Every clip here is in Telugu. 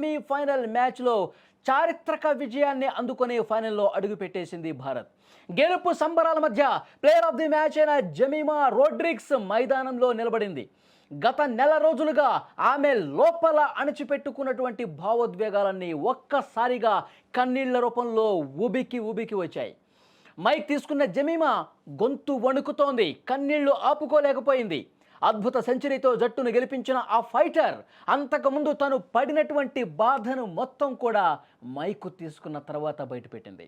సెమీఫైనల్ మ్యాచ్లో చారిత్రక విజయాన్ని అందుకునే ఫైనల్లో అడుగుపెట్టేసింది భారత్. గెలుపు సంబరాల మధ్య ప్లేయర్ ఆఫ్ ది మ్యాచ్ అయిన జెమిమా రోడ్రిగ్స్ మైదానంలో నిలబడింది. గత నెల రోజులుగా ఆమె లోపల అణిచిపెట్టుకున్నటువంటి భావోద్వేగాలన్నీ ఒక్కసారిగా కన్నీళ్ల రూపంలో ఉబికి వచ్చాయి. మైక్ తీసుకున్న జెమిమా గొంతు వణుకుతోంది, కన్నీళ్లు ఆపుకోలేకపోయింది. అద్భుత సెంచరీతో జట్టును గెలిపించిన ఆ ఫైటర్ అంతకుముందు తను పడినటువంటి బాధను మొత్తం కూడా మైకు తీసుకున్న తర్వాత బయటపెట్టింది.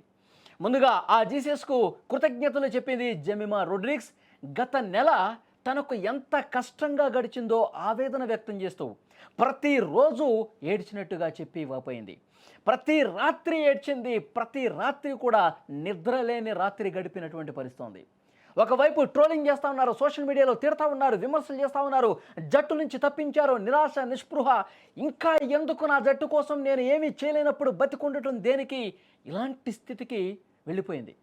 ముందుగా ఆ జీసస్కు కృతజ్ఞతలు చెప్పింది జెమిమా రోడ్రిగ్స్. గత నెల తనకు ఎంత కష్టంగా గడిచిందో ఆవేదన వ్యక్తం చేస్తూ ప్రతిరోజు ఏడ్చినట్టుగా చెప్పి వాపోయింది. ప్రతి రాత్రి ఏడ్చింది, ప్రతి రాత్రి కూడా నిద్రలేని రాత్రి గడిపినటువంటి పరిస్థితి. ఒకవైపు ట్రోలింగ్ చేస్తూ ఉన్నారు, సోషల్ మీడియాలో తిడతా ఉన్నారు, విమర్శలు చేస్తూ ఉన్నారు, జట్టు నుంచి తప్పించారు, నిరాశ నిస్పృహ, ఇంకా ఎందుకు నా జట్టు కోసం నేను ఏమీ చేయలేనప్పుడు బతికుండటం దేనికి, ఇలాంటి స్థితికి వెళ్ళిపోయింది.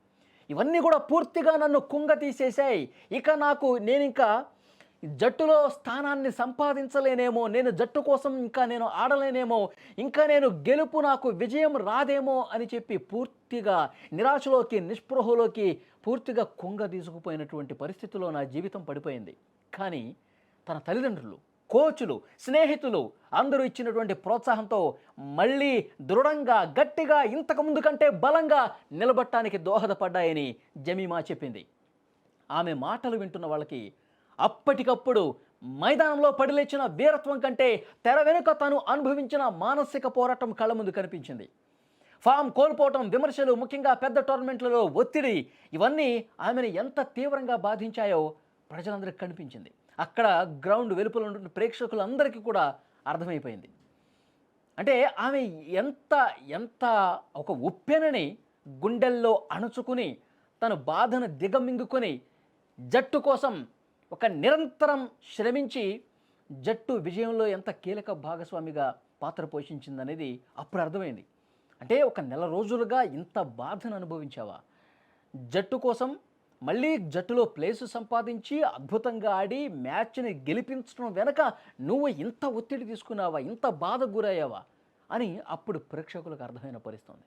ఇవన్నీ కూడా పూర్తిగా నన్ను కుంగతీసేశాయి. ఇక నేను ఇంకా జట్టులో స్థానాన్ని సంపాదించలేనేమో, నేను జట్టు కోసం ఇంకా నేను ఆడలేనేమో, ఇంకా నేను గెలుపు నాకు విజయం రాదేమో అని చెప్పి పూర్తిగా నిరాశలోకి నిస్పృహలోకి పూర్తిగా కుంగ తీసుకుపోయినటువంటి పరిస్థితిలో నా జీవితం పడిపోయింది. కానీ తన తల్లిదండ్రులు, కోచులు, స్నేహితులు అందరూ ఇచ్చినటువంటి ప్రోత్సాహంతో మళ్ళీ దృఢంగా, గట్టిగా, ఇంతకుముందు కంటే బలంగా నిలబడటానికి దోహదపడ్డాయని జెమిమా చెప్పింది. ఆమె మాటలు వింటున్న వాళ్ళకి అప్పటికప్పుడు మైదానంలో పడిలేచిన వీరత్వం కంటే తెర వెనుక తను అనుభవించిన మానసిక పోరాటం కళ్ళ ముందు కనిపించింది. ఫామ్ కోల్పోవటం, విమర్శలు, ముఖ్యంగా పెద్ద టోర్నమెంట్లలో ఒత్తిడి, ఇవన్నీ ఆమెను ఎంత తీవ్రంగా బాధించాయో ప్రజలందరికీ కనిపించింది. అక్కడ గ్రౌండ్ వెలుపల ఉన్న ప్రేక్షకులందరికీ కూడా అర్థమైపోయింది. అంటే ఆమె ఎంత ఒక ఉప్పెనని గుండెల్లో అణుచుకుని తన బాధను దిగమింగుకొని జట్టు కోసం ఒక నిరంతరం శ్రమించి జట్టు విజయంలో ఎంత కీలక భాగస్వామిగా పాత్ర పోషించిందనేది అప్పుడు అర్థమైంది. అంటే ఒక నెల రోజులుగా ఇంత బాధను అనుభవించావా? జట్టు కోసం మళ్ళీ జట్టులో ప్లేసు సంపాదించి అద్భుతంగా ఆడి మ్యాచ్ని గెలిపించడం వెనక నువ్వు ఇంత ఒత్తిడి తీసుకున్నావా, ఇంత బాధ గురయ్యావా అని అప్పుడు ప్రేక్షకులకు అర్థమైన పరిస్థితి.